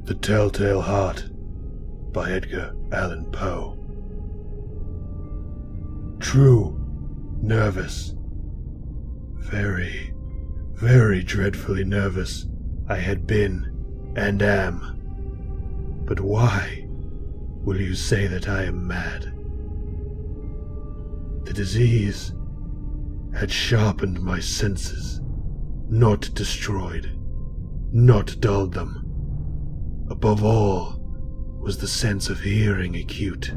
The Telltale Heart by Edgar Allan Poe. True, nervous. Very, very dreadfully nervous I had been and am. But why will you say that I am mad? The disease had sharpened my senses, not destroyed, not dulled them. Above all was the sense of hearing acute.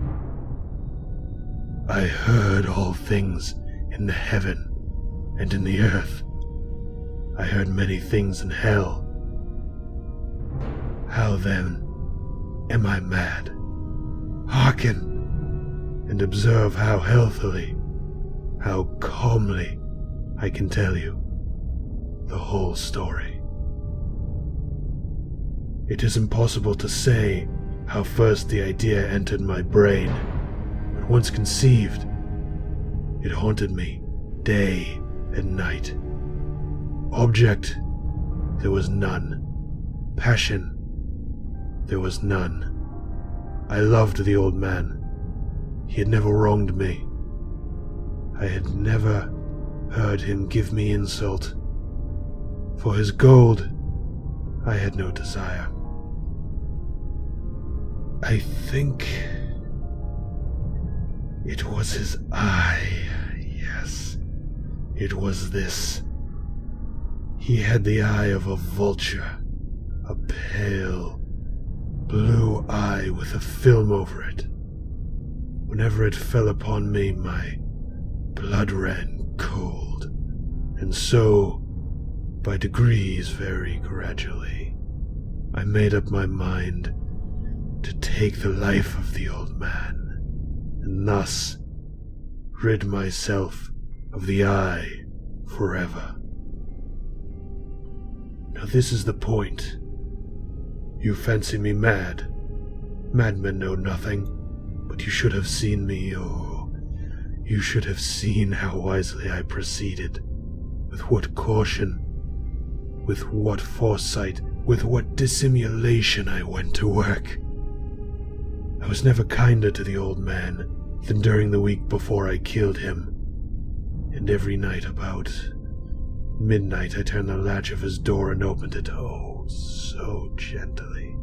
I heard all things in the heaven and in the earth. I heard many things in hell. How then am I mad? Hearken and observe how healthily, how calmly I can tell you the whole story. It is impossible to say how first the idea entered my brain, but once conceived, it haunted me day and night. Object, there was none. Passion, there was none. I loved the old man. He had never wronged me. I had never heard him give me insult. For his gold, I had no desire. I think it was his eye. Yes, it was this. He had the eye of a vulture, a pale blue eye with a film over it. Whenever it fell upon me, my blood ran cold, and so, by degrees, very gradually, I made up my mind to take the life of the old man, and thus rid myself of the eye forever. Now this is the point. You fancy me mad. Madmen know nothing, but you should have seen me, oh, you should have seen how wisely I proceeded, with what caution, with what foresight, with what dissimulation I went to work. I was never kinder to the old man than during the week before I killed him, and every night about midnight I turned the latch of his door and opened it, oh, so gently.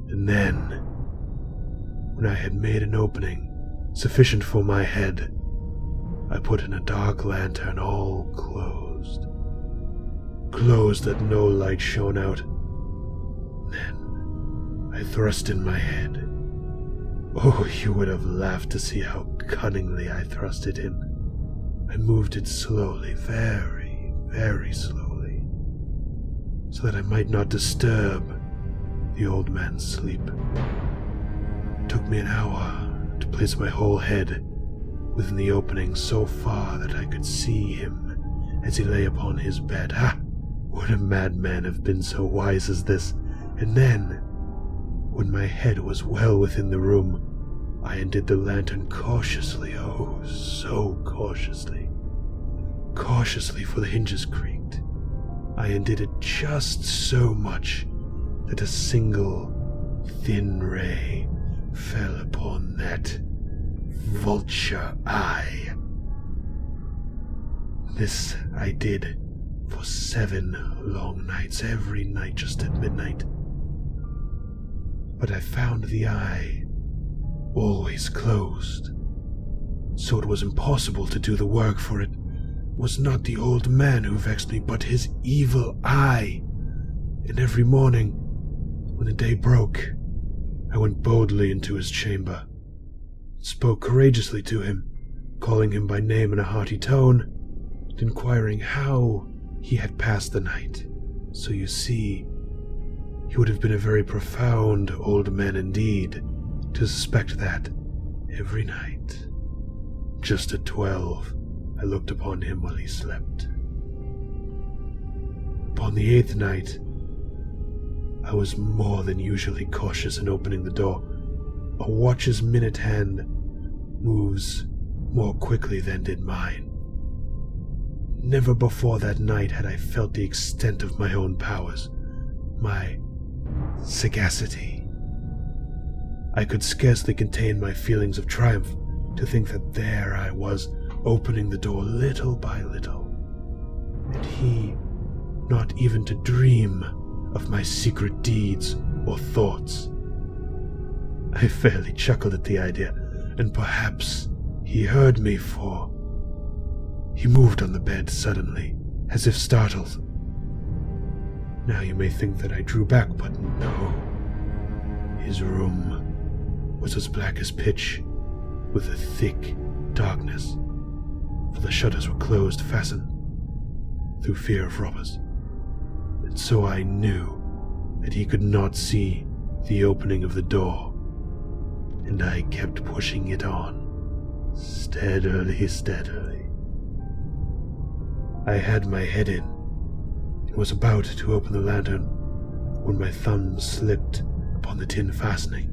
And then, when I had made an opening sufficient for my head, I put in a dark lantern all closed that no light shone out. Then I thrust in my head. Oh, you would have laughed to see how cunningly I thrust it in. I moved it slowly, very, very slowly, so that I might not disturb the old man's sleep. It took me an hour to place my whole head within the opening so far that I could see him as he lay upon his bed. Ha! Would a madman have been so wise as this? And then, when my head was well within the room, I undid the lantern cautiously, oh, so cautiously. Cautiously, for the hinges creaked. I undid it just so much that a single thin ray fell upon that vulture eye. This I did for 7 long nights, every night just at midnight. But I found the eye always closed, so it was impossible to do the work, for it was not the old man who vexed me, but his evil eye. And every morning, when the day broke, I went boldly into his chamber, spoke courageously to him, calling him by name in a hearty tone, and inquiring how he had passed the night. So you see, he would have been a very profound old man indeed to suspect that every night, just at 12, I looked upon him while he slept. Upon the 8th night, I was more than usually cautious in opening the door. A watch's minute hand moves more quickly than did mine. Never before that night had I felt the extent of my own powers. My sagacity. I could scarcely contain my feelings of triumph to think that there I was, opening the door little by little, and he not even to dream of my secret deeds or thoughts. I fairly chuckled at the idea, and perhaps he heard me, for he moved on the bed suddenly, as if startled. Now you may think that I drew back, but no. His room was as black as pitch, with a thick darkness, for the shutters were closed, fastened, through fear of robbers. And so I knew that he could not see the opening of the door, and I kept pushing it on, steadily. I had my head in, and was about to open the lantern, when my thumb slipped upon the tin fastening.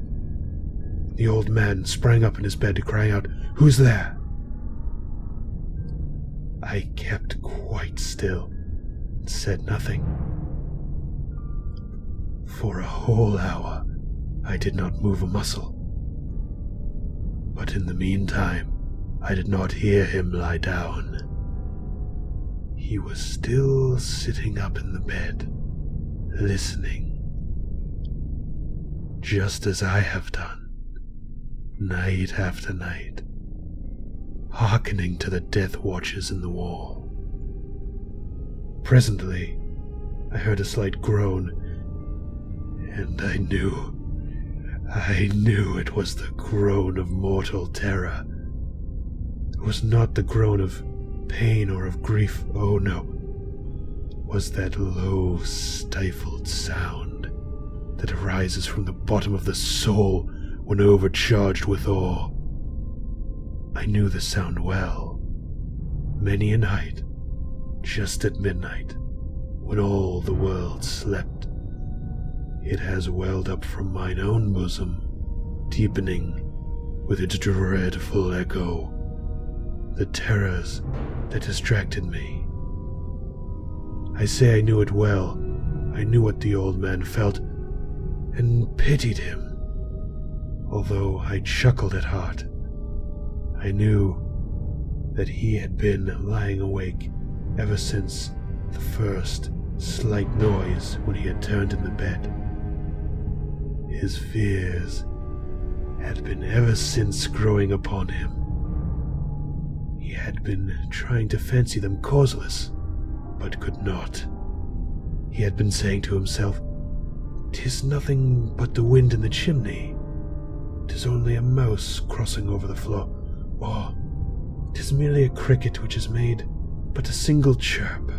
The old man sprang up in his bed, crying out, "Who's there?" I kept quite still, and said nothing. For a whole hour I did not move a muscle. But in the meantime, I did not hear him lie down. He was still sitting up in the bed, listening, just as I have done, night after night, hearkening to the death watches in the wall. Presently, I heard a slight groan, and I knew it was the groan of mortal terror. It was not the groan of pain or of grief, oh no. It was that low, stifled sound that arises from the bottom of the soul when overcharged with awe. I knew the sound well. Many a night, just at midnight, when all the world slept, it has welled up from mine own bosom, deepening with its dreadful echo the terrors that distracted me. I say I knew it well. I knew what the old man felt, and pitied him, although I chuckled at heart. I knew that he had been lying awake ever since the first slight noise when he had turned in the bed. His fears had been ever since growing upon him. He had been trying to fancy them causeless, but could not. He had been saying to himself, "'Tis nothing but the wind in the chimney. 'Tis only a mouse crossing over the floor, or 'tis merely a cricket which has made but a single chirp."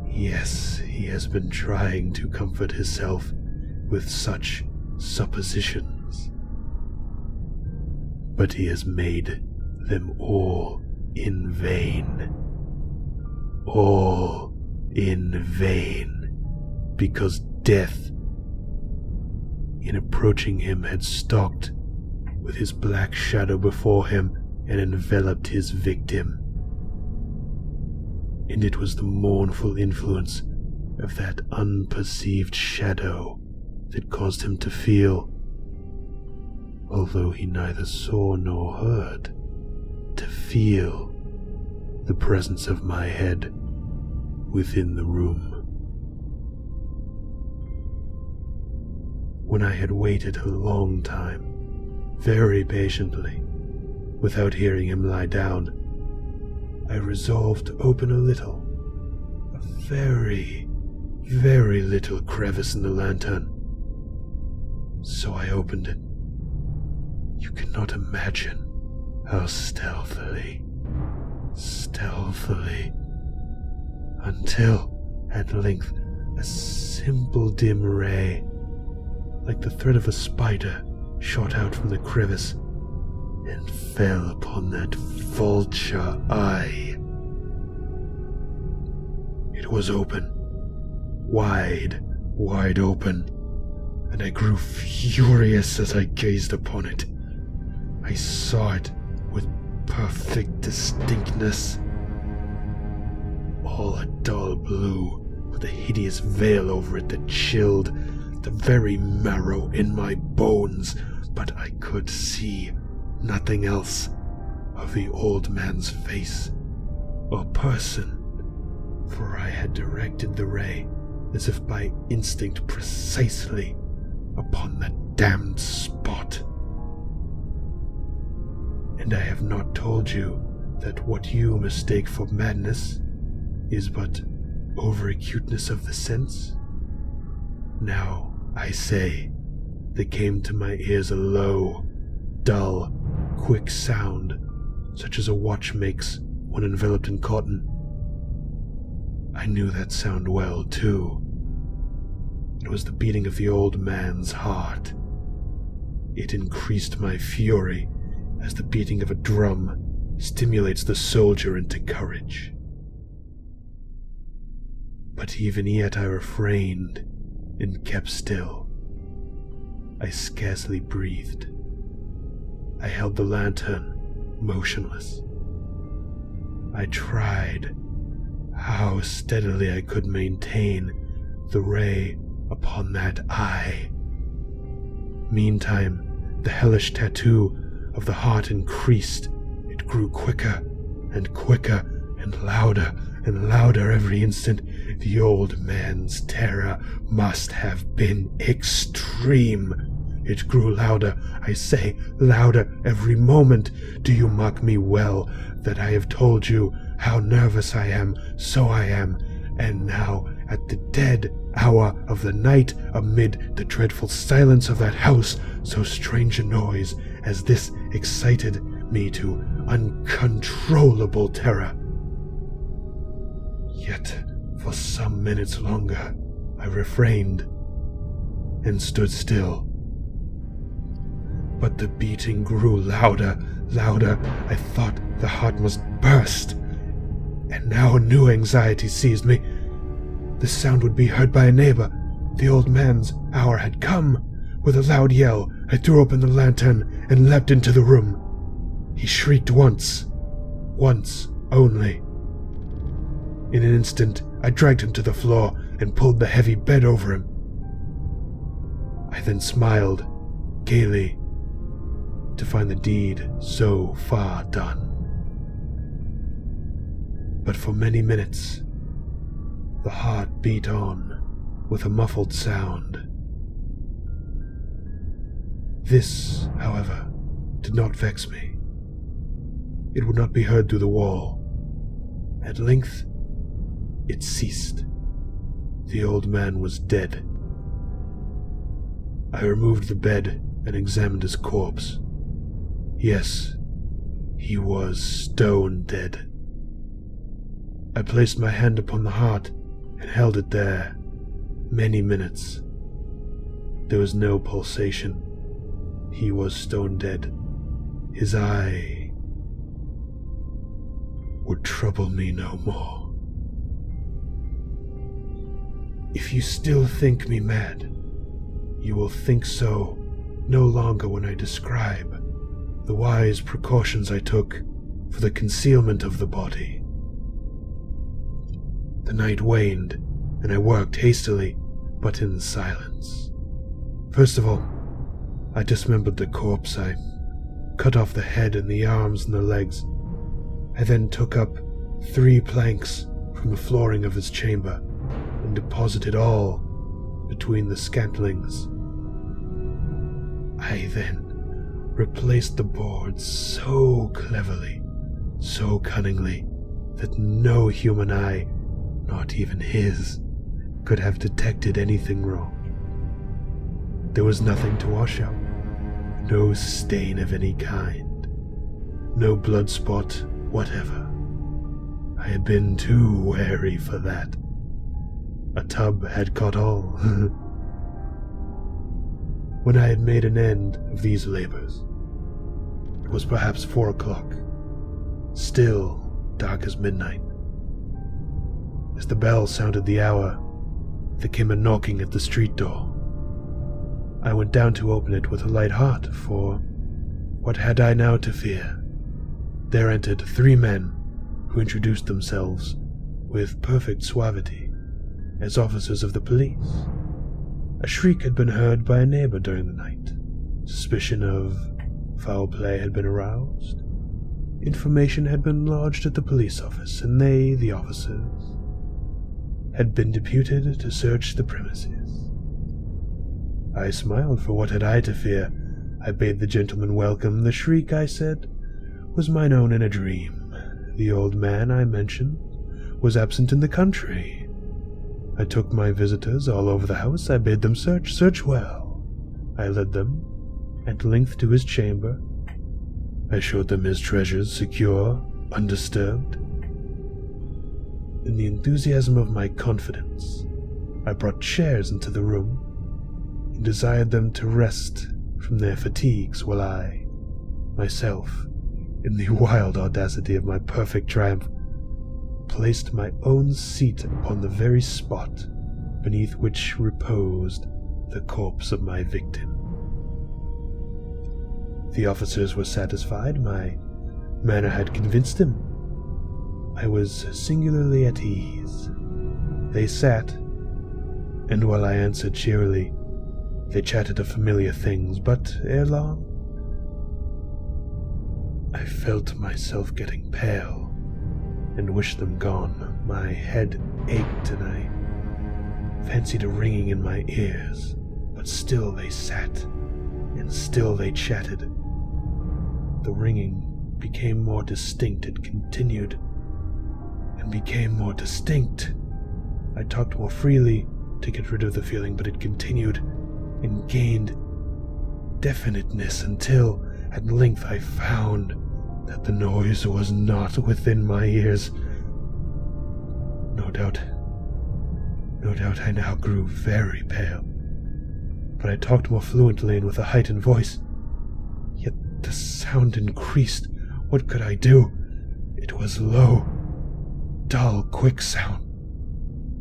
Yes, he has been trying to comfort himself with such suppositions, but he has made them all in vain. All in vain, because death, in approaching him, had stalked with his black shadow before him and enveloped his victim. And it was the mournful influence of that unperceived shadow that caused him to feel, although he neither saw nor heard, to feel the presence of my head within the room. When I had waited a long time, very patiently, without hearing him lie down, I resolved to open a very, very little crevice in the lantern. So I opened it. You cannot imagine how stealthily, until, at length, a simple dim ray, like the thread of a spider, shot out from the crevice and fell upon that vulture eye. It was open, wide open, and I grew furious as I gazed upon it. I saw it with perfect distinctness, all a dull blue, with a hideous veil over it that chilled the very marrow in my bones, but I could see nothing else of the old man's face or person, for I had directed the ray, as if by instinct, precisely upon the damned spot. And I have not told you that what you mistake for madness is but over-acuteness of the sense? Now, I say, there came to my ears a low, dull, quick sound, such as a watch makes when enveloped in cotton. I knew that sound well, too. It was the beating of the old man's heart. It increased my fury, as the beating of a drum stimulates the soldier into courage. But even yet I refrained and kept still. I scarcely breathed. I held the lantern, motionless. I tried how steadily I could maintain the ray upon that eye. Meantime, the hellish tattoo of the heart increased. It grew quicker and quicker and louder every instant. The old man's terror must have been extreme. It grew louder, I say, louder every moment. Do you mark me well, that I have told you how nervous I am? So I am. And now, at the dead hour of the night, amid the dreadful silence of that house, so strange a noise as this excited me to uncontrollable terror. Yet, for some minutes longer, I refrained and stood still. But the beating grew louder. I thought the heart must burst. And now a new anxiety seized me. The sound would be heard by a neighbor. The old man's hour had come. With a loud yell, I threw open the lantern and leapt into the room. He shrieked once only. In an instant, I dragged him to the floor and pulled the heavy bed over him. I then smiled, gaily, to find the deed so far done. But for many minutes, the heart beat on with a muffled sound. This, however, did not vex me. It would not be heard through the wall. At length, it ceased. The old man was dead. I removed the bed and examined his corpse. Yes, he was stone dead. I placed my hand upon the heart and held it there many minutes. There was no pulsation. He was stone dead. His eye would trouble me no more. If you still think me mad, you will think so no longer when I describe the wise precautions I took for the concealment of the body. The night waned, and I worked hastily, but in silence. First of all, I dismembered the corpse. I cut off the head and the arms and the legs. I then took up 3 planks from the flooring of his chamber and deposited all between the scantlings. I then replaced the boards so cleverly, so cunningly, that no human eye, not even his, could have detected anything wrong. There was nothing to wash out, no stain of any kind, no blood spot whatever. I had been too wary for that. A tub had caught all. When I had made an end of these labors, it was perhaps 4 o'clock, still dark as midnight. As the bell sounded the hour, there came a knocking at the street door. I went down to open it with a light heart, for what had I now to fear? There entered 3 men who introduced themselves with perfect suavity. as officers of the police. A shriek had been heard by a neighbor during the night. Suspicion of foul play had been aroused. Information had been lodged at the police office, and they, the officers, had been deputed to search the premises. I smiled, for what had I to fear? I bade the gentleman welcome. The shriek, I said, was mine own in a dream. The old man I mentioned was absent in the country. I took my visitors all over the house. I bade them search well. I led them at length to his chamber. I showed them his treasures, secure, undisturbed. In the enthusiasm of my confidence, I brought chairs into the room and desired them to rest from their fatigues while I, myself, in the wild audacity of my perfect triumph, placed my own seat upon the very spot beneath which reposed the corpse of my victim. The officers were satisfied. My manner had convinced them. I was singularly at ease. They sat, and while I answered cheerily, they chatted of familiar things, but ere long, I felt myself getting pale and wished them gone. My head ached, and I fancied a ringing in my ears, but still they sat, and still they chatted. The ringing became more distinct. It continued and became more distinct. I talked more freely to get rid of the feeling, but it continued and gained definiteness until at length I found that the noise was not within my ears. No doubt I now grew very pale, but I talked more fluently and with a heightened voice. Yet the sound increased. What could I do? It was low, dull, quick sound,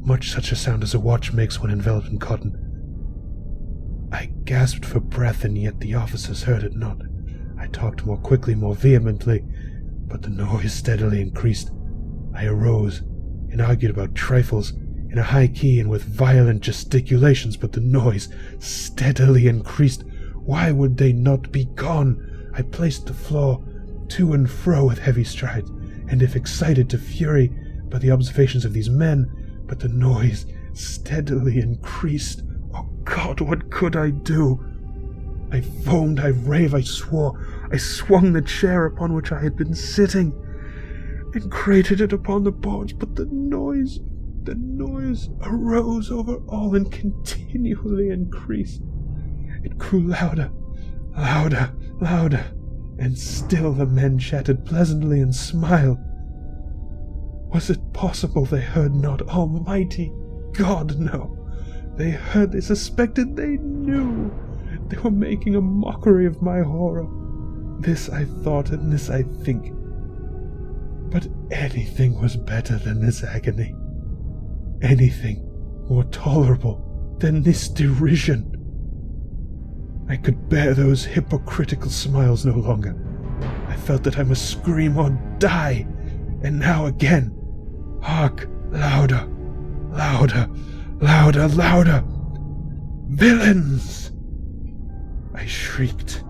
much such a sound as a watch makes when enveloped in cotton. I gasped for breath, and yet the officers heard it not. I talked more quickly, more vehemently, but the noise steadily increased. I arose and argued about trifles in a high key and with violent gesticulations, but the noise steadily increased. Why would they not be gone? I paced the floor to and fro with heavy strides, and if excited to fury by the observations of these men, but the noise steadily increased. Oh God, what could I do? I foamed, I raved, I swore. I swung the chair upon which I had been sitting and grated it upon the boards, but the noise arose over all and continually increased. It grew louder, louder, and still the men chatted pleasantly and smiled. Was it possible they heard not? Almighty God, no. They heard, they suspected, they knew. They were making a mockery of my horror. This I thought, and this I think. But anything was better than this agony. Anything more tolerable than this derision. I could bear those hypocritical smiles no longer. I felt that I must scream or die. And now again. Hark! Louder! Louder! Louder! Louder! Villains! I shrieked.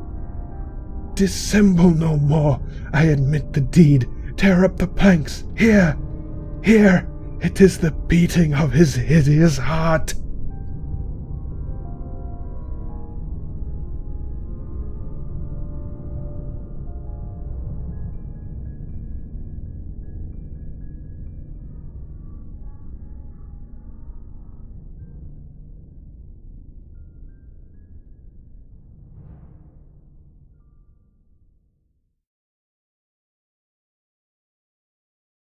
Dissemble no more. I admit the deed. Tear up the planks. Here! Here! It is the beating of his hideous heart.